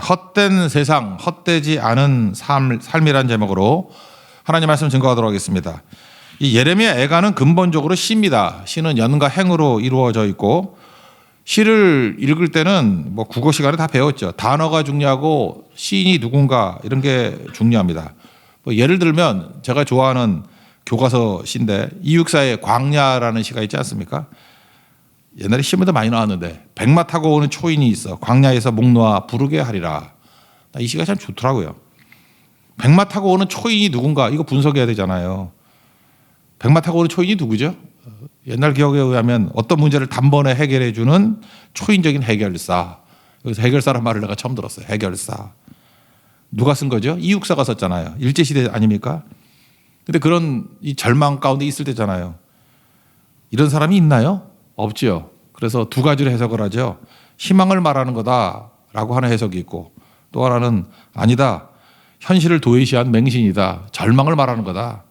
헛된 세상, 헛되지 않은 삶이란 제목으로 하나님 말씀 증거하도록 하겠습니다. 이 예레미야 애가는 근본적으로 시입니다. 시는 연과 행으로 이루어져 있고 시를 읽을 때는 뭐 국어 시간에 다 배웠죠. 단어가 중요하고 시인이 누군가 이런 게 중요합니다. 뭐 예를 들면 제가 좋아하는 교과서 시인데 이육사의 광야라는 시가 있지 않습니까? 옛날에 시험에도 많이 나왔는데 백마 타고 오는 초인이 있어 광야에서 목 놓아 부르게 하리라. 이 시가 참 좋더라고요. 백마 타고 오는 초인이 누군가 이거 분석해야 되잖아요. 백마 타고 오는 초인이 누구죠? 옛날 기억에 의하면 어떤 문제를 단번에 해결해 주는 초인적인 해결사. 여기서 해결사란 말을 내가 처음 들었어요. 해결사. 누가 쓴 거죠? 이육사가 썼잖아요. 일제시대 아닙니까? 근데 그런 이 절망 가운데 있을 때잖아요. 이런 사람이 있나요? 없지요. 그래서 두 가지로 해석을 하죠. 희망을 말하는 거다라고 하는 해석이 있고 또 하나는 아니다. 현실을 도외시한 맹신이다. 절망을 말하는 거다.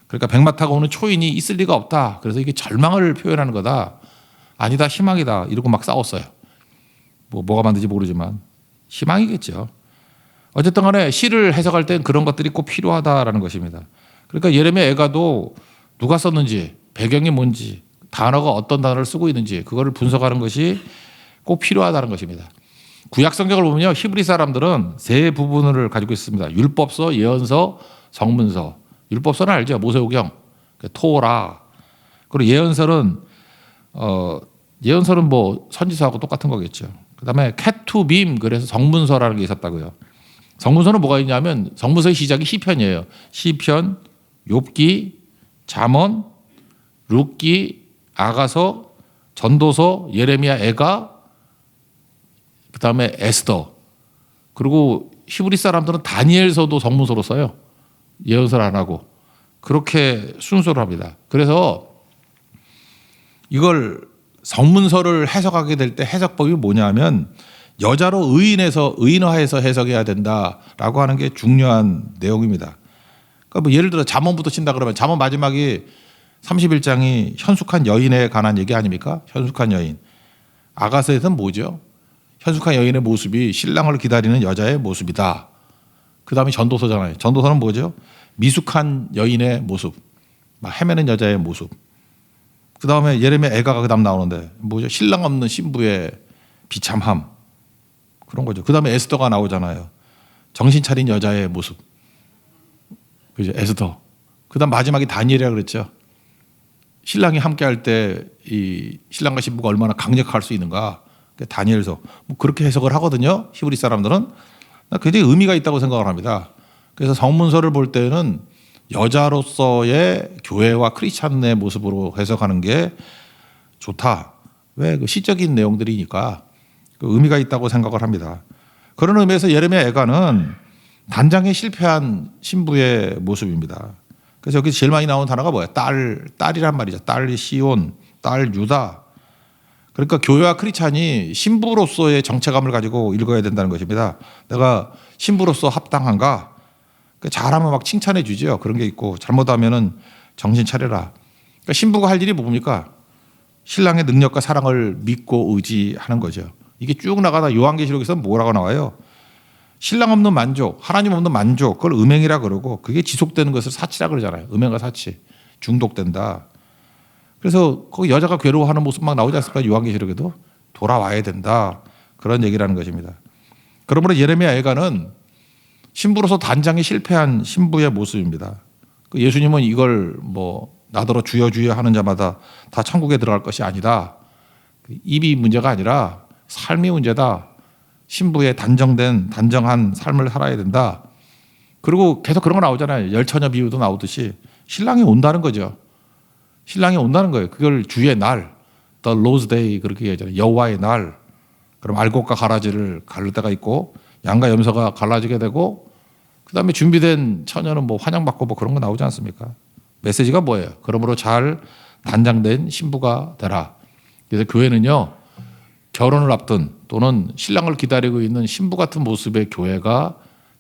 그러니까 백마 타고 오는 초인이 있을 리가 없다. 그래서 이게 절망을 표현하는 거다. 아니다. 희망이다. 이러고 막 싸웠어요. 뭐가 만든지 모르지만 희망이겠죠. 어쨌든 간에 시를 해석할 땐 그런 것들이 꼭 필요하다라는 것입니다. 그러니까 예레미야 애가도 누가 썼는지 배경이 뭔지 단어가 어떤 단어를 쓰고 있는지 그거를 분석하는 것이 꼭 필요하다는 것입니다. 구약 성경을 보면요. 히브리 사람들은 세 부분을 가지고 있습니다. 율법서, 예언서, 성문서. 율법서는 알죠. 모세오경, 토라. 그리고 예언서는 뭐 선지서하고 똑같은 거겠죠. 그다음에 케투빔 그래서 성문서라는 게 있었다고요. 성문서는 뭐가 있냐면 성문서의 시작이 시편이에요. 시편, 욥기, 잠언, 룻기, 아가서, 전도서, 예레미야 애가, 그다음에 에스더. 그리고 히브리 사람들은 다니엘서도 성문서로 써요. 예언서를 안 하고. 그렇게 순서로 합니다. 그래서 이걸 성문서를 해석하게 될 때 해석법이 뭐냐면 여자로 의인화해서 해석해야 된다라고 하는 게 중요한 내용입니다. 그러니까 뭐 예를 들어 잠언부터 친다 그러면 잠언 마지막이 31장이 현숙한 여인에 관한 얘기 아닙니까? 현숙한 여인. 아가서에서는 뭐죠? 현숙한 여인의 모습이 신랑을 기다리는 여자의 모습이다. 그 다음에 전도서잖아요. 전도서는 뭐죠? 미숙한 여인의 모습. 막 헤매는 여자의 모습. 그 다음에 예레미야 애가가 그 다음 나오는데 뭐죠? 신랑 없는 신부의 비참함. 그런 거죠. 그 다음에 에스더가 나오잖아요. 정신 차린 여자의 모습. 그죠? 에스더. 그 다음 마지막이 다니엘이라 그랬죠. 신랑이 함께 할 때 이 신랑과 신부가 얼마나 강력할 수 있는가. 다니엘서. 뭐 그렇게 해석을 하거든요. 히브리 사람들은. 굉장히 의미가 있다고 생각을 합니다. 그래서 성문서를 볼 때는 여자로서의 교회와 크리스찬의 모습으로 해석하는 게 좋다. 왜? 그 시적인 내용들이니까 그 의미가 있다고 생각을 합니다. 그런 의미에서 예레미야 애가는 단장에 실패한 신부의 모습입니다. 그래서 여기 제일 많이 나오는 단어가 뭐예요? 딸이란 말이죠. 딸 시온, 딸 유다. 그러니까 교회와 크리스찬이 신부로서의 정체감을 가지고 읽어야 된다는 것입니다. 내가 신부로서 합당한가? 잘하면 막 칭찬해 주죠. 그런 게 있고 잘못하면은 정신 차려라. 그러니까 신부가 할 일이 뭡니까? 신랑의 능력과 사랑을 믿고 의지하는 거죠. 이게 쭉 나가다 요한계시록에서 뭐라고 나와요? 신랑 없는 만족, 하나님 없는 만족, 그걸 음행이라 그러고 그게 지속되는 것을 사치라 그러잖아요. 음행과 사치, 중독된다. 그래서 거기 여자가 괴로워하는 모습 막 나오지 않습니까? 요한계시록에도 돌아와야 된다. 그런 얘기라는 것입니다. 그러므로 예레미야 애가는 신부로서 단장에 실패한 신부의 모습입니다. 예수님은 이걸 뭐 나더러 주여 주여 하는 자마다 다 천국에 들어갈 것이 아니다. 입이 문제가 아니라 삶이 문제다. 신부의 단정한 삶을 살아야 된다. 그리고 계속 그런 거 나오잖아요. 열처녀 비유도 나오듯이 신랑이 온다는 거죠. 신랑이 온다는 거예요. 그걸 주의 날, the Lord's day 그렇게 얘기하잖아요. 여호와의 날. 그럼 알곡과 가라지를 가를 때가 있고 양과 염소가 갈라지게 되고 그다음에 준비된 처녀는 뭐 환영받고 뭐 그런 거 나오지 않습니까? 메시지가 뭐예요? 그러므로 잘 단장된 신부가 되라. 그래서 교회는요. 결혼을 앞둔 또는 신랑을 기다리고 있는 신부 같은 모습의 교회가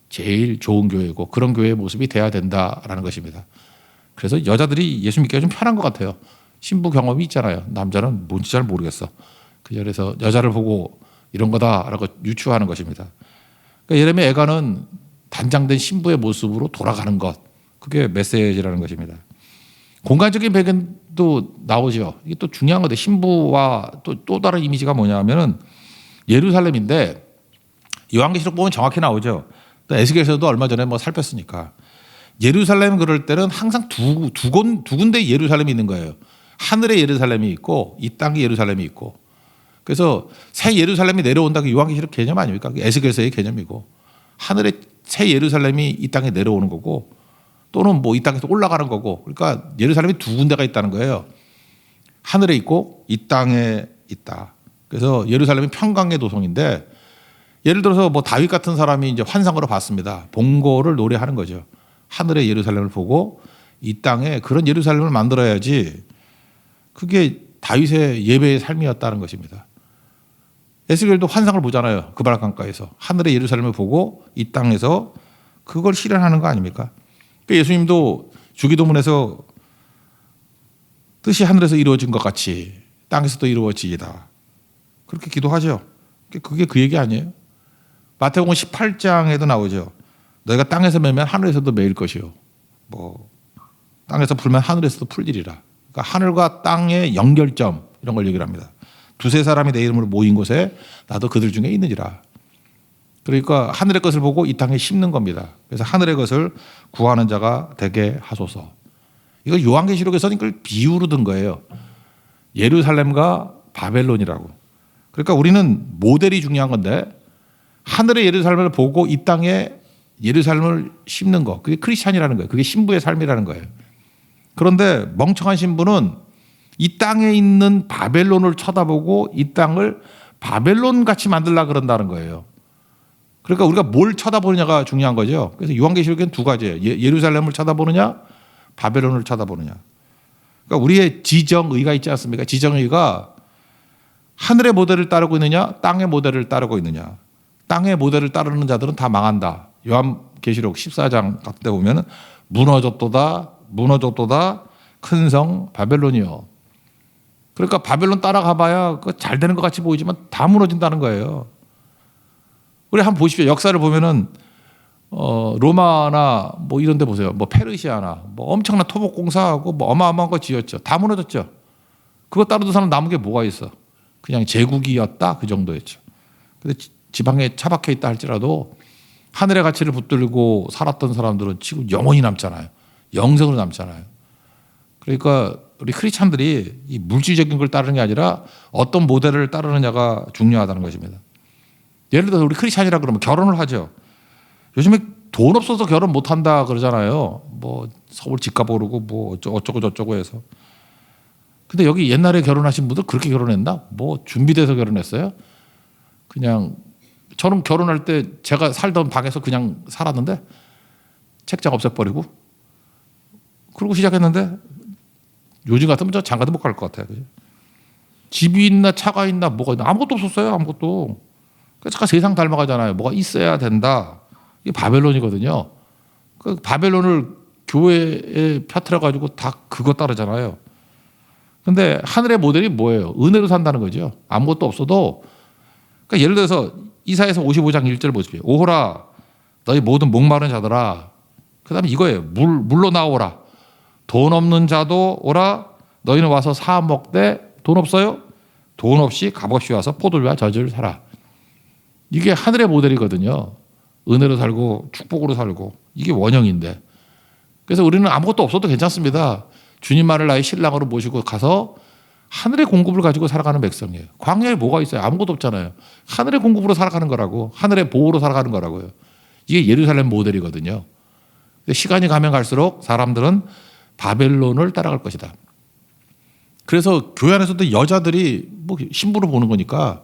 제일 좋은 교회고 그런 교회의 모습이 돼야 된다라는 것입니다. 그래서 여자들이 예수 믿기가 좀 편한 것 같아요. 신부 경험이 있잖아요. 남자는 뭔지 잘 모르겠어. 그래서 여자를 보고 이런 거다라고 유추하는 것입니다. 그러니까 예레미야 애가는 단장된 신부의 모습으로 돌아가는 것. 그게 메시지라는 것입니다. 공간적인 배경도 나오죠. 이게 또 중요한 건데 신부와 또 다른 이미지가 뭐냐면은 예루살렘인데 요한계시록 보면 정확히 나오죠. 또 에스겔서도 얼마 전에 뭐 살폈으니까 예루살렘 그럴 때는 항상 두 군데 예루살렘이 있는 거예요. 하늘의 예루살렘이 있고 이 땅의 예루살렘이 있고. 그래서 새 예루살렘이 내려온다는 게 요한계시록 개념 아닙니까? 에스겔서의 개념이고 하늘의 새 예루살렘이 이 땅에 내려오는 거고 또는 뭐 이 땅에서 올라가는 거고. 그러니까 예루살렘이 두 군데가 있다는 거예요. 하늘에 있고 이 땅에 있다. 그래서 예루살렘이 평강의 도성인데 예를 들어서 뭐 다윗 같은 사람이 이제 환상으로 봤습니다. 봉고를 노래하는 거죠. 하늘의 예루살렘을 보고 이 땅에 그런 예루살렘을 만들어야지. 그게 다윗의 예배의 삶이었다는 것입니다. 에스겔도 환상을 보잖아요. 그발 강가에서 하늘의 예루살렘을 보고 이 땅에서 그걸 실현하는 거 아닙니까? 그러니까 예수님도 주기도문에서 뜻이 하늘에서 이루어진 것 같이 땅에서도 이루어지이다. 그렇게 기도하죠. 그게 그 얘기 아니에요? 마태복음 18장에도 나오죠. 너희가 땅에서 매면 하늘에서도 매일 것이요. 뭐 땅에서 풀면 하늘에서도 풀리리라. 그러니까 하늘과 땅의 연결점 이런 걸 얘기를 합니다. 두세 사람이 내 이름으로 모인 곳에 나도 그들 중에 있느니라. 그러니까 하늘의 것을 보고 이 땅에 심는 겁니다. 그래서 하늘의 것을 구하는 자가 되게 하소서. 이걸 요한계시록에서는 이걸 비유로 든 거예요. 예루살렘과 바벨론이라고. 그러니까 우리는 모델이 중요한 건데 하늘의 예루살렘을 보고 이 땅에 예루살렘을 심는 거. 그게 크리스찬이라는 거예요. 그게 신부의 삶이라는 거예요. 그런데 멍청한 신부는 이 땅에 있는 바벨론을 쳐다보고 이 땅을 바벨론 같이 만들려고 그런다는 거예요. 그러니까 우리가 뭘 쳐다보느냐가 중요한 거죠. 그래서 요한계시록에는 두 가지예요. 예루살렘을 쳐다보느냐 바벨론을 쳐다보느냐. 그러니까 우리의 지정의가 있지 않습니까? 지정의가 하늘의 모델을 따르고 있느냐 땅의 모델을 따르고 있느냐. 땅의 모델을 따르는 자들은 다 망한다. 요한계시록 14장 같은 데 보면 무너졌도다 큰 성 바벨론이요. 그러니까 바벨론 따라가 봐야 잘 되는 것 같이 보이지만 다 무너진다는 거예요. 우리 한번 보십시오. 역사를 보면은 로마나 뭐 이런 데 보세요. 뭐 페르시아나 뭐 엄청난 토목 공사하고 뭐 어마어마한 거 지었죠. 다 무너졌죠. 그거 따르던 사람 남은 게 뭐가 있어? 그냥 제국이었다 그 정도였죠. 근데 지방에 처박혀 있다 할지라도 하늘의 가치를 붙들고 살았던 사람들은 지금 영원히 남잖아요. 영생으로 남잖아요. 그러니까 우리 크리스찬들이 이 물질적인 걸 따르는 게 아니라 어떤 모델을 따르느냐가 중요하다는 것입니다. 예를 들어서 우리 크리스찬이라 그러면 결혼을 하죠. 요즘에 돈 없어서 결혼 못 한다 그러잖아요. 뭐 서울 집값 오르고 뭐 어쩌고 저쩌고 해서. 근데 여기 옛날에 결혼하신 분들 그렇게 결혼했나? 뭐 준비돼서 결혼했어요? 그냥 저는 결혼할 때 제가 살던 방에서 그냥 살았는데 책장 없애버리고 그러고 시작했는데 요즘 같으면 저 장가도 못 갈 것 같아요. 그죠? 집이 있나 차가 있나 뭐가 있나 아무것도 없었어요. 아무것도. 그래서 세상 닮아가잖아요. 뭐가 있어야 된다. 이게 바벨론이거든요. 그 바벨론을 교회에 펴트려가지고 다 그거 따르잖아요. 근데 하늘의 모델이 뭐예요? 은혜로 산다는 거죠. 아무것도 없어도. 그러니까 예를 들어서 이사야서 55장 1절 보십시오. 오호라 너희 모든 목마른 자들아. 그 다음에 이거예요. 물로 나오라. 돈 없는 자도 오라. 너희는 와서 사 먹되 돈 없어요? 돈 없이 값없이 와서 포도주와 저주를 사라. 이게 하늘의 모델이거든요. 은혜로 살고 축복으로 살고 이게 원형인데. 그래서 우리는 아무것도 없어도 괜찮습니다. 주님만을 나의 신랑으로 모시고 가서 하늘의 공급을 가지고 살아가는 백성이에요. 광야에 뭐가 있어요? 아무것도 없잖아요. 하늘의 공급으로 살아가는 거라고. 하늘의 보호로 살아가는 거라고요. 이게 예루살렘 모델이거든요. 시간이 가면 갈수록 사람들은 바벨론을 따라갈 것이다. 그래서 교회 안에서도 여자들이 뭐 신부로 보는 거니까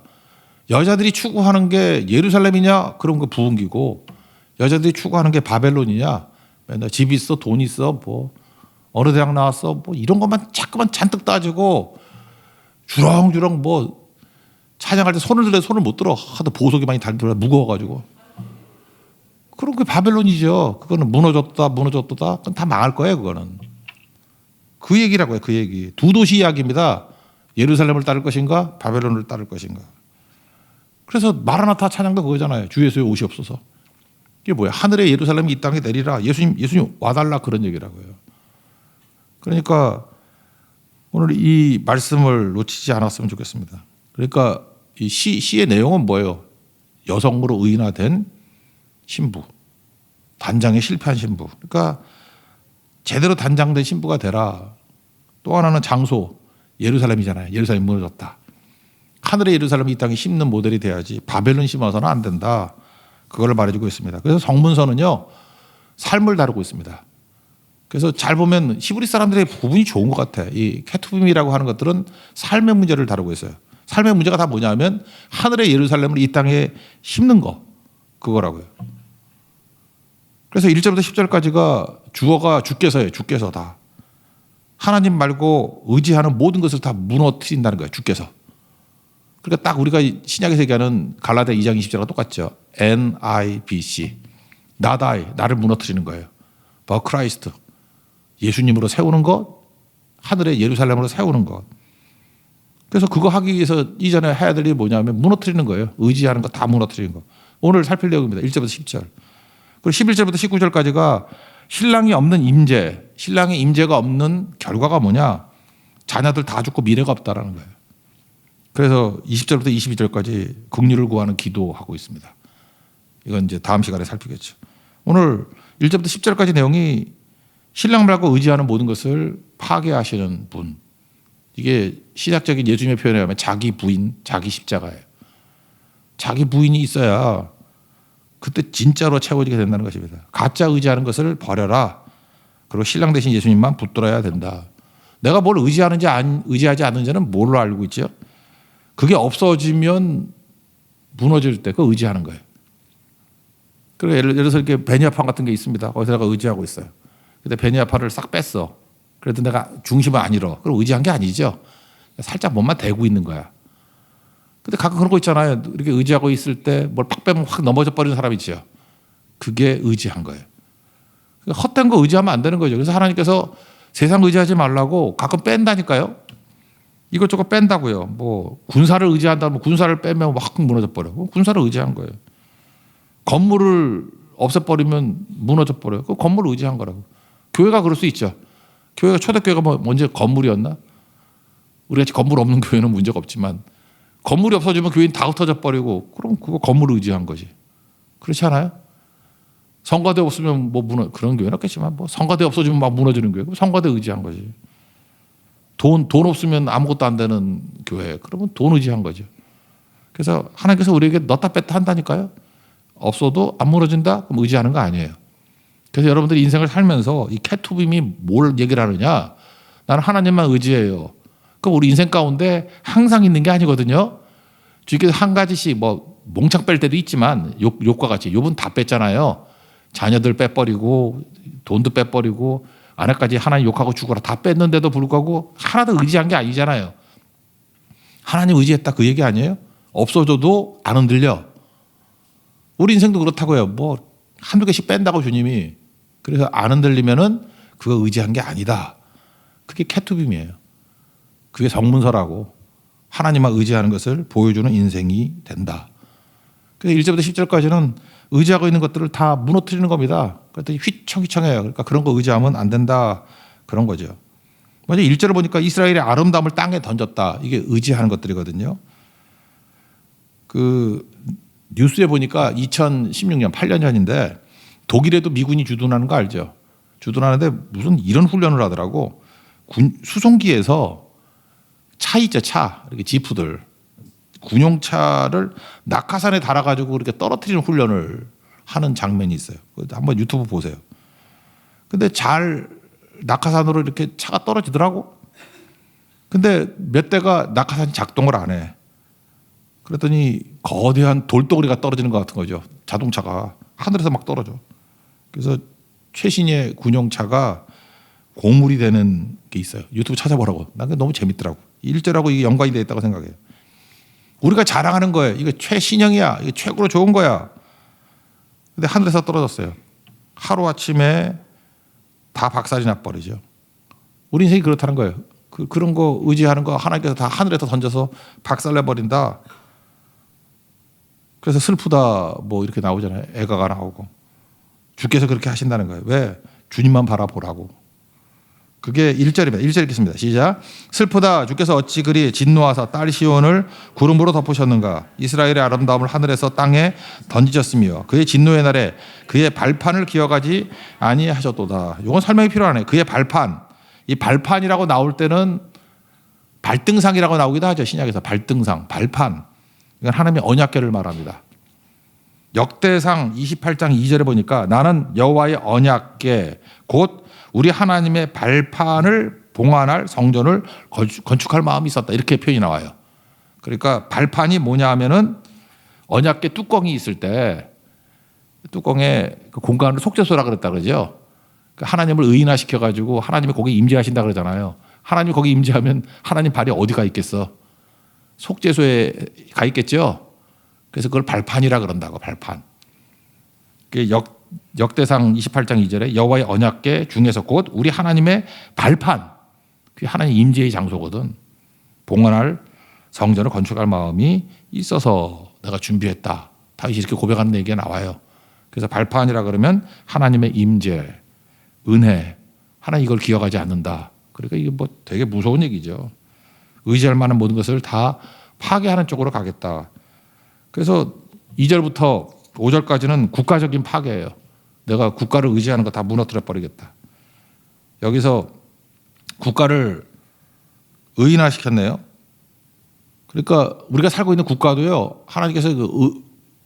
여자들이 추구하는 게 예루살렘이냐 그런 거 부흥기고 여자들이 추구하는 게 바벨론이냐 맨날 집 있어 돈 있어 뭐 어느 대학 나왔어 뭐 이런 것만 자꾸만 잔뜩 따지고 주렁주렁 뭐 찬양할 때 손을 들어 손을 못 들어 하도 보석이 많이 달더라 무거워가지고 그런 게 바벨론이죠. 그거는 무너졌다 그건 다 망할 거예요. 그거는 그 얘기라고요. 그 얘기 두 도시 이야기입니다. 예루살렘을 따를 것인가 바벨론을 따를 것인가. 그래서 마라나타 찬양도 그거잖아요. 주 예수의 옷이 없어서 이게 뭐야? 하늘의 예루살렘이 이 땅에 내리라. 예수님 와달라 그런 얘기라고요. 그러니까 오늘 이 말씀을 놓치지 않았으면 좋겠습니다. 그러니까 이 시의 내용은 뭐예요? 여성으로 의인화된 신부, 단장에 실패한 신부. 그러니까 제대로 단장된 신부가 되라. 또 하나는 장소, 예루살렘이잖아요. 예루살렘이 무너졌다. 하늘의 예루살렘이 이 땅에 심는 모델이 돼야지 바벨론 심어서는 안 된다. 그걸 말해주고 있습니다. 그래서 성문서는요, 삶을 다루고 있습니다. 그래서 잘 보면 히브리 사람들의 부분이 좋은 것 같아. 이 케투빔이라고 하는 것들은 삶의 문제를 다루고 있어요. 삶의 문제가 다 뭐냐면 하늘의 예루살렘을 이 땅에 심는 거, 그거라고요. 그래서 1절부터 10절까지가 주어가 주께서예요. 주께서 다. 하나님 말고 의지하는 모든 것을 다 무너뜨린다는 거예요. 주께서. 그러니까 딱 우리가 신약에서 얘기하는 갈라디아 2장 20절과 똑같죠. NIBC. 나를 무너뜨리는 거예요. 버 크라이스트. 예수님으로 세우는 것, 하늘의 예루살렘으로 세우는 것. 그래서 그거 하기 위해서 이전에 해야 될 일이 뭐냐면 무너뜨리는 거예요. 의지하는 거 다 무너뜨리는 거. 오늘 살필 내용입니다. 1절부터 10절. 그리고 11절부터 19절까지가 신랑이 없는 임재, 신랑의 임재가 없는 결과가 뭐냐? 자녀들 다 죽고 미래가 없다라는 거예요. 그래서 20절부터 22절까지 긍휼을 구하는 기도하고 있습니다. 이건 이제 다음 시간에 살피겠죠. 오늘 1절부터 10절까지 내용이 신랑 말고 의지하는 모든 것을 파괴하시는 분. 이게 신학적인 예수님의 표현에 의하면 자기 부인, 자기 십자가예요. 자기 부인이 있어야 그때 진짜로 채워지게 된다는 것입니다. 가짜 의지하는 것을 버려라. 그리고 신랑 대신 예수님만 붙들어야 된다. 내가 뭘 의지하는지 의지하지 않는지는 뭘로 알고 있죠? 그게 없어지면 무너질 때 그거 의지하는 거예요. 그리고 예를 들어서 이렇게 베니아판 같은 게 있습니다. 거기서 내가 의지하고 있어요. 근데 베니아판을 싹 뺐어. 그래도 내가 중심을 안 잃어. 그럼 의지한 게 아니죠. 살짝 몸만 대고 있는 거야. 근데 가끔 그런 거 있잖아요. 이렇게 의지하고 있을 때 뭘 팍 빼면 확 넘어져 버리는 사람 있죠. 그게 의지한 거예요. 그러니까 헛된 거 의지하면 안 되는 거죠. 그래서 하나님께서 세상 의지하지 말라고 가끔 뺀다니까요. 이것저것 뺀다고요. 뭐 군사를 의지한다면 군사를 빼면 확 무너져 버려. 군사를 의지한 거예요. 건물을 없애버리면 무너져 버려요. 그 건물을 의지한 거라고. 교회가 그럴 수 있죠. 교회가 초대교회가 먼저 건물이었나? 우리 같이 건물 없는 교회는 문제가 없지만 건물이 없어지면 교회는 다 흩어져 버리고 그럼 그거 건물을 의지한 거지. 그렇지 않아요? 성가대 없으면 뭐 그런 교회는 없겠지만 뭐 성가대 없어지면 막 무너지는 교회. 성가대 의지한 거지. 돈 없으면 아무것도 안 되는 교회. 그러면 돈 의지한 거죠. 그래서 하나님께서 우리에게 넣다 뺐다 한다니까요. 없어도 안 무너진다? 그럼 의지하는 거 아니에요. 그래서 여러분들이 인생을 살면서 이 케투빔이 뭘 얘기를 하느냐? 나는 하나님만 의지해요. 그럼 우리 인생 가운데 항상 있는 게 아니거든요. 주께서 한 가지씩 뭐 몽창 뺄 때도 있지만 욕과 같이 욕은 다 뺐잖아요. 자녀들 빼버리고 돈도 빼버리고 아내까지 하나님 욕하고 죽어라 다 뺐는데도 불구하고 하나도 의지한 게 아니잖아요. 하나님 의지했다 그 얘기 아니에요? 없어져도 안 흔들려. 우리 인생도 그렇다고요. 뭐 한두 개씩 뺀다고 주님이. 그래서 안 흔들리면은 그거 의지한 게 아니다. 그게 케투빔이에요. 그게 성문서라고 하나님만 의지하는 것을 보여주는 인생이 된다. 그래서 1절부터 10절까지는 의지하고 있는 것들을 다 무너뜨리는 겁니다. 그랬더니 휘청휘청해요. 그러니까 그런 거 의지하면 안 된다. 그런 거죠. 먼저 1절을 보니까 이스라엘의 아름다움을 땅에 던졌다. 이게 의지하는 것들이거든요. 그 뉴스에 보니까 2016년 8년 전인데 독일에도 미군이 주둔하는 거 알죠? 주둔하는데 무슨 이런 훈련을 하더라고. 수송기에서 차 있죠, 차. 이렇게 지프들. 군용차를 낙하산에 달아가지고 이렇게 떨어뜨리는 훈련을 하는 장면이 있어요. 한번 유튜브 보세요. 근데 잘 낙하산으로 이렇게 차가 떨어지더라고. 근데 몇 대가 낙하산이 작동을 안 해. 그랬더니 거대한 돌덩어리가 떨어지는 것 같은 거죠. 자동차가 하늘에서 막 떨어져. 그래서 최신의 군용차가 고물이 되는 게 있어요. 유튜브 찾아보라고. 난 그게 너무 재밌더라고. 일절하고 이게 연관이 되어 있다고 생각해요. 우리가 자랑하는 거예요. 이거 최신형이야. 이거 최고로 좋은 거야. 근데 하늘에서 떨어졌어요. 하루아침에 다 박살이 나버리죠. 우리 인생이 그렇다는 거예요. 그런 거 의지하는 거 하나님께서 다 하늘에서 던져서 박살내버린다. 그래서 슬프다 뭐 이렇게 나오잖아요. 애가가 나오고. 주께서 그렇게 하신다는 거예요. 왜? 주님만 바라보라고. 그게 1절입니다. 1절 읽겠습니다. 시작. 슬프다. 주께서 어찌 그리 진노하사 딸 시온을 구름으로 덮으셨는가. 이스라엘의 아름다움을 하늘에서 땅에 던지셨으며 그의 진노의 날에 그의 발판을 기억하지 아니하셨도다. 이건 설명이 필요하네. 그의 발판. 이 발판이라고 나올 때는 발등상이라고 나오기도 하죠. 신약에서 발등상, 발판. 이건 하나님의 언약궤를 말합니다. 역대상 28장 2절에 보니까 나는 여호와의 언약궤 곧 우리 하나님의 발판을 봉안할 성전을 건축할 마음이 있었다. 이렇게 표현이 나와요. 그러니까 발판이 뭐냐 하면은 언약궤 뚜껑이 있을 때 뚜껑에 그 공간을 속죄소라 그랬다 그러죠. 하나님을 의인화시켜 가지고 하나님이 거기 임재하신다 그러잖아요. 하나님이 거기 임재하면 하나님 발이 어디가 있겠어? 속죄소에 가 있겠죠. 그래서 그걸 발판이라 그런다고. 발판. 역대상 28장 2절에 여호와의 언약궤 중에서 곧 우리 하나님의 발판. 그게 하나님 임재의 장소거든. 봉헌할 성전을 건축할 마음이 있어서 내가 준비했다. 다윗이 이렇게 고백하는 얘기가 나와요. 그래서 발판이라 그러면 하나님의 임재, 은혜. 하나님 이걸 기억하지 않는다. 그러니까 이게 뭐 되게 무서운 얘기죠. 의지할 만한 모든 것을 다 파괴하는 쪽으로 가겠다. 그래서 2절부터 5절까지는 국가적인 파괴예요. 내가 국가를 의지하는 거 다 무너뜨려 버리겠다. 여기서 국가를 의인화시켰네요. 그러니까 우리가 살고 있는 국가도요. 하나님께서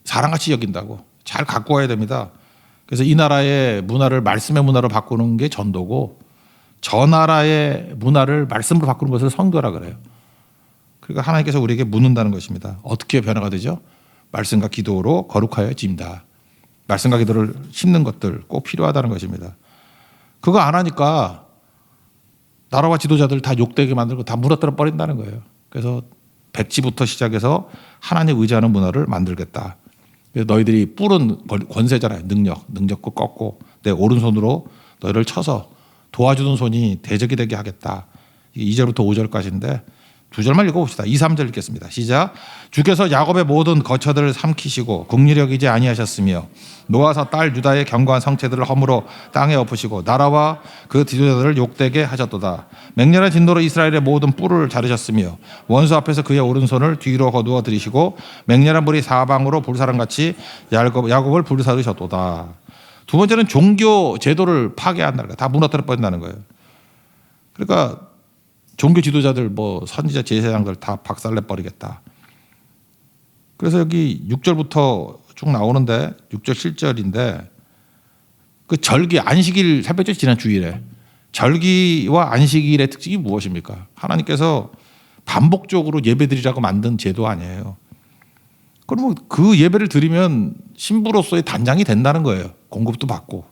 사랑같이 여긴다고. 잘 갖고 와야 됩니다. 그래서 이 나라의 문화를 말씀의 문화로 바꾸는 게 전도고 저 나라의 문화를 말씀으로 바꾸는 것을 성도라 그래요. 그러니까 하나님께서 우리에게 묻는다는 것입니다. 어떻게 변화가 되죠? 말씀과 기도로 거룩하여진다. 말씀과 기도를 심는 것들 꼭 필요하다는 것입니다. 그거 안 하니까 나라와 지도자들 다 욕되게 만들고 다 무너뜨려 버린다는 거예요. 그래서 백지부터 시작해서 하나님 의지하는 문화를 만들겠다. 그래서 너희들이 뿔은 권세잖아요. 능력고 꺾고 내 오른손으로 너희를 쳐서 도와주는 손이 대적이 되게 하겠다. 2절부터 5절까지인데 두 절만 읽어봅시다. 2, 3절 읽겠습니다. 시작. 주께서 야곱의 모든 거처들을 삼키시고 국리를 여기지 아니하셨으며 노아사 딸 유다의 견고한 성체들을 허물어 땅에 엎으시고 나라와 그 지도자들을 욕되게 하셨도다. 맹렬한 진노로 이스라엘의 모든 뿔을 자르셨으며 원수 앞에서 그의 오른손을 뒤로 거두어 들이시고 맹렬한 불이 사방으로 불사람같이 야곱을 불사르셨도다. 두 번째는 종교 제도를 파괴한다는 거예요. 다 무너뜨려 버린다는 거예요. 그러니까 종교 지도자들 뭐 선지자 제사장들 다 박살내 버리겠다. 그래서 여기 6절부터 쭉 나오는데 6절 7절인데 그 절기 안식일 살폈죠. 지난 주일에. 절기와 안식일의 특징이 무엇입니까? 하나님께서 반복적으로 예배드리라고 만든 제도 아니에요. 그러면 그 예배를 드리면 신부로서의 단장이 된다는 거예요. 공급도 받고.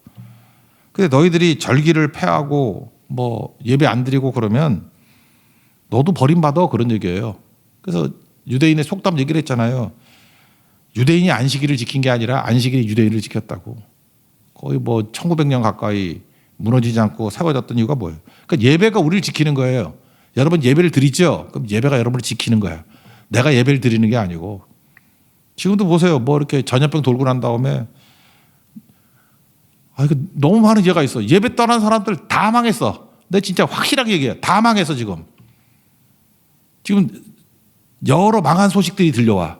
근데 너희들이 절기를 폐하고 뭐 예배 안 드리고 그러면 너도 버림받아 그런 얘기예요. 그래서 유대인의 속담 얘기를 했잖아요. 유대인이 안식일을 지킨 게 아니라 안식일이 유대인을 지켰다고. 거의 뭐 1900년 가까이 무너지지 않고 세워졌던 이유가 뭐예요? 그러니까 예배가 우리를 지키는 거예요. 여러분 예배를 드리죠? 그럼 예배가 여러분을 지키는 거야. 내가 예배를 드리는 게 아니고. 지금도 보세요. 뭐 이렇게 전염병 돌고 난 다음에 이거 너무 많은 예가 있어. 예배 떠난 사람들 다 망했어. 근데 진짜 확실하게 얘기해요. 다 망했어 지금. 지금 여러 망한 소식들이 들려와.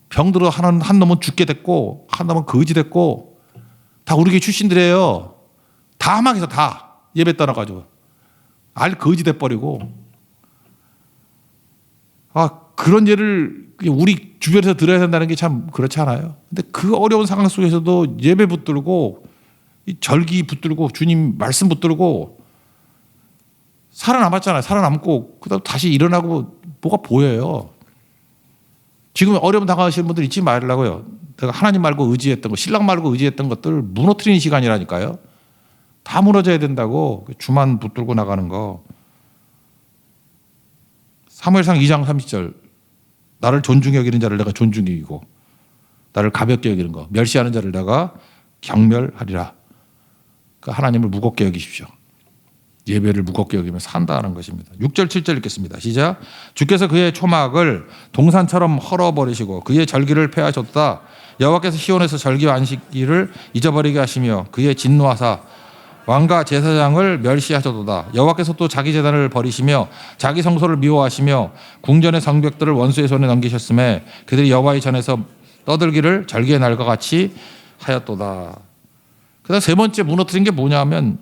병들어 한 놈은 죽게 됐고 한 놈은 거지 됐고 다 우리 교회 출신들이에요. 다 망해서 다 예배 떠나가지고 거지 돼버리고. 그런 예를 우리 주변에서 들어야 된다는 게 참 그렇지 않아요? 근데 그 어려운 상황 속에서도 예배 붙들고 이 절기 붙들고 주님 말씀 붙들고 살아남았잖아요. 살아남고 그다음 다시 일어나고 뭐가 보여요. 지금 어려움 당하시는 분들 잊지 말라고요. 내가 하나님 말고 의지했던 거, 신랑 말고 의지했던 것들 무너뜨리는 시간이라니까요. 다 무너져야 된다고. 주만 붙들고 나가는 거. 사무엘상 2장 30절. 나를 존중히 여기는 자를 내가 존중히 여기고 나를 가볍게 여기는 거, 멸시하는 자를 내가 경멸하리라. 그러니까 하나님을 무겁게 여기십시오. 예배를 무겁게 여기면 산다는 것입니다. 6절 7절 읽겠습니다. 시작. 주께서 그의 초막을 동산처럼 헐어버리시고 그의 절기를 폐하셨다. 여호와께서 시온에서 절기와 안식일을 잊어버리게 하시며 그의 진노하사 왕과 제사장을 멸시하셔도다. 여호와께서 또 자기 제단을 버리시며 자기 성소를 미워하시며 궁전의 성벽들을 원수의 손에 넘기셨음에 그들이 여호와의 전에서 떠들기를 절기의 날과 같이 하였도다. 그다음 세 번째 무너뜨린 게 뭐냐면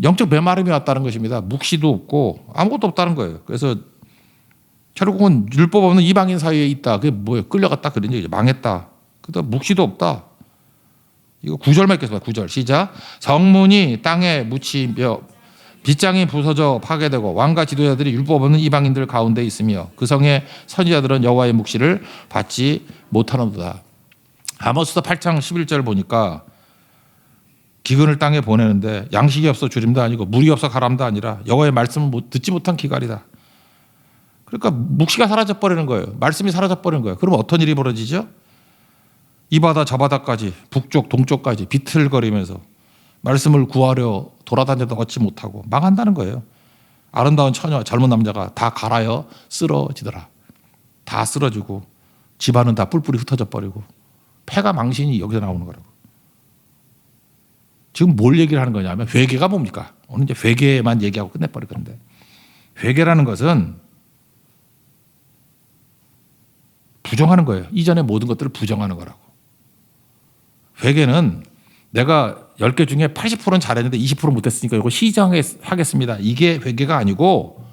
영적 메마름이 왔다는 것입니다. 묵시도 없고 아무것도 없다는 거예요. 그래서 결국은 율법 없는 이방인 사이에 있다. 그게 뭐예요? 끌려갔다 그런 얘기죠. 망했다. 그다음 묵시도 없다. 이거 9절만 읽겠습니다. 9절 시작. 성문이 땅에 묻히며 빗장이 부서져 파괴되고 왕과 지도자들이 율법 없는 이방인들 가운데 있으며 그 성의 선지자들은 여호와의 묵시를 받지 못하는도다. 아모스서 8장 11절 보니까 기근을 땅에 보내는데 양식이 없어 주림도 아니고 물이 없어 가람도 아니라 여호와의 말씀을 듣지 못한 기갈이다. 그러니까 묵시가 사라져 버리는 거예요. 말씀이 사라져 버리는 거예요. 그럼 어떤 일이 벌어지죠? 이 바다 저 바다까지 북쪽 동쪽까지 비틀거리면서 말씀을 구하려 돌아다녀도 얻지 못하고 망한다는 거예요. 아름다운 처녀 젊은 남자가 다 갈아여 쓰러지더라. 다 쓰러지고 집안은 다 뿔뿔이 흩어져 버리고 패가 망신이 여기서 나오는 거라고. 지금 뭘 얘기를 하는 거냐면 회개가 뭡니까? 오늘 이제 회개만 얘기하고 끝내버릴 건데 회개라는 것은 부정하는 거예요. 이전의 모든 것들을 부정하는 거라고. 회개는 내가 10개 중에 80%는 잘했는데 20% 못했으니까 이거 시정하겠습니다. 이게 회개가 아니고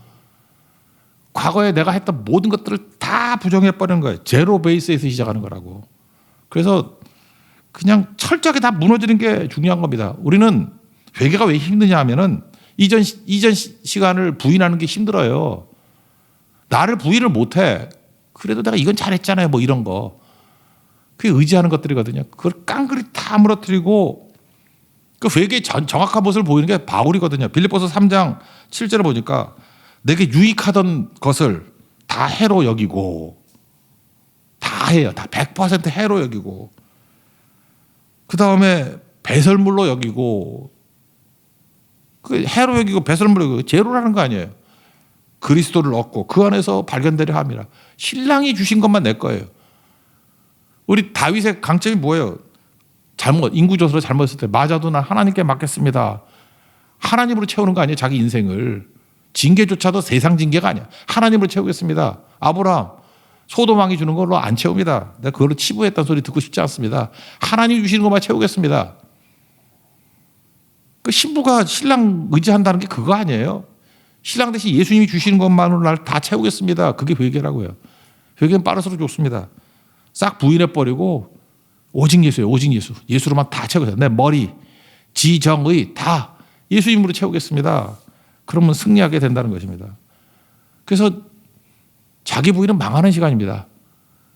과거에 내가 했던 모든 것들을 다 부정해버리는 거예요. 제로 베이스에서 시작하는 거라고. 그래서 그냥 철저하게 다 무너지는 게 중요한 겁니다. 우리는 회개가 왜 힘드냐 하면은 이전 시간을 부인하는 게 힘들어요. 나를 부인을 못해. 그래도 내가 이건 잘했잖아요. 뭐 이런 거. 그게 의지하는 것들이거든요. 그걸 깡그리 다 무너뜨리고 그 회개의 정확한 모습을 보이는 게 바울이거든요. 빌립보서 3장 7절을 보니까 내게 유익하던 것을 다 해로 여기고 다 해요. 다 100% 해로 여기고 그 다음에 배설물로 여기고 그 해로 여기고 배설물로 여기고 제로라는 거 아니에요. 그리스도를 얻고 그 안에서 발견되려 함이라. 신랑이 주신 것만 내 거예요. 우리 다윗의 강점이 뭐예요? 인구조사로 잘못했을 때 맞아도 난 하나님께 맡겠습니다. 하나님으로 채우는 거 아니에요. 자기 인생을. 징계조차도 세상 징계가 아니야. 하나님으로 채우겠습니다. 아브라함 소돔왕이 주는 걸로 안 채웁니다. 내가 그걸로 치부했다는 소리 듣고 싶지 않습니다. 하나님이 주시는 것만 채우겠습니다. 그 신부가 신랑 의지한다는 게 그거 아니에요. 신랑 대신 예수님이 주시는 것만으로 날 다 채우겠습니다. 그게 회개라고요. 회개는 빠를수록 좋습니다. 싹 부인해버리고 오직 예수예요. 오직 예수. 예수로만 다 채우겠습니다. 내 머리, 지정의 다 예수님으로 채우겠습니다. 그러면 승리하게 된다는 것입니다. 그래서 자기 부인은 망하는 시간입니다.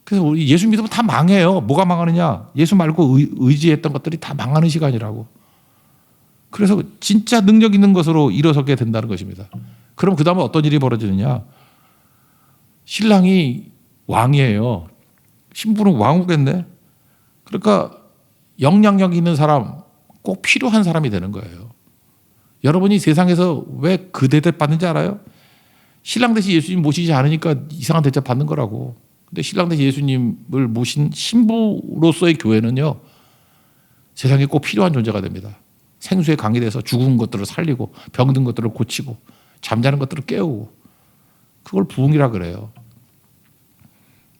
그래서 우리 예수 믿으면 다 망해요. 뭐가 망하느냐? 예수 말고 의지했던 것들이 다 망하는 시간이라고. 그래서 진짜 능력 있는 것으로 일어서게 된다는 것입니다. 그럼 그 다음에 어떤 일이 벌어지느냐? 신랑이 왕이에요. 신부는 왕후겠네. 그러니까 영향력 있는 사람, 꼭 필요한 사람이 되는 거예요. 여러분이 세상에서 왜 그 대접 받는지 알아요? 신랑 대신 예수님 모시지 않으니까 이상한 대접 받는 거라고. 근데 신랑 대신 예수님을 모신 신부로서의 교회는요, 세상에 꼭 필요한 존재가 됩니다. 생수에 강이 돼서 죽은 것들을 살리고 병든 것들을 고치고 잠자는 것들을 깨우고, 그걸 부흥이라 그래요.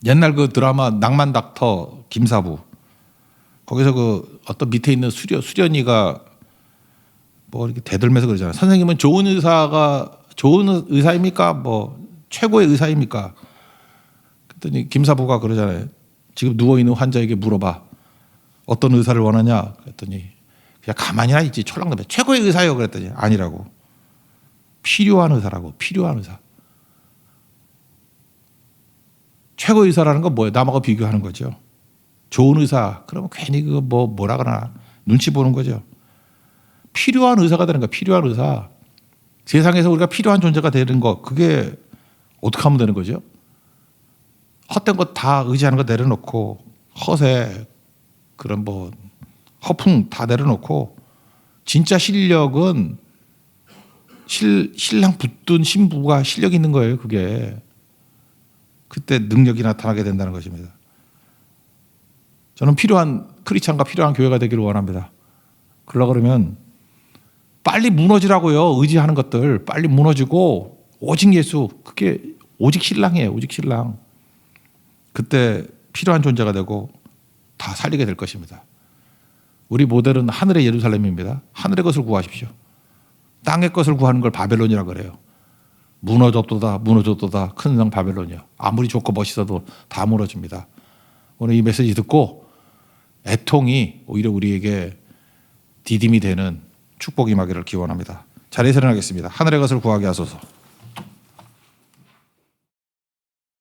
옛날 그 드라마 낭만 닥터 김사부, 거기서 그 어떤 밑에 있는 수련이가 뭐 이렇게 대들면서 그러잖아요. 선생님은 좋은 의사입니까? 뭐 최고의 의사입니까? 그랬더니 김사부가 그러잖아요. 지금 누워 있는 환자에게 물어봐. 어떤 의사를 원하냐? 그랬더니 그냥 가만히나 있지. 촐랑대면 최고의 의사요. 그랬더니 아니라고. 필요한 의사라고. 필요한 의사. 최고의 의사라는 건 뭐예요? 남하고 비교하는 거죠. 좋은 의사. 그러면 괜히 그거 뭐라 그러나 눈치 보는 거죠. 필요한 의사가 되는 거야. 필요한 의사. 세상에서 우리가 필요한 존재가 되는 거, 그게 어떻게 하면 되는 거죠? 헛된 거 다 의지하는 거 내려놓고, 허세, 그런 뭐 허풍 다 내려놓고, 진짜 실력은 신랑 붙든 신부가 실력 있는 거예요. 그게. 그때 능력이 나타나게 된다는 것입니다. 저는 필요한 크리스찬과 필요한 교회가 되기를 원합니다. 그러면 빨리 무너지라고요. 의지하는 것들 빨리 무너지고 오직 예수, 그게 오직 신랑이에요. 오직 신랑. 그때 필요한 존재가 되고 다 살리게 될 것입니다. 우리 모델은 하늘의 예루살렘입니다. 하늘의 것을 구하십시오. 땅의 것을 구하는 걸 바벨론이라고 그래요. 무너졌도다 무너졌도다 큰 성 바벨론이요. 아무리 좋고 멋있어도 다 무너집니다. 오늘 이 메시지 듣고 애통이 오히려 우리에게 디딤이 되는 축복이 임하기를 기원합니다. 자리에서 일어나겠습니다. 하늘의 것을 구하게 하소서.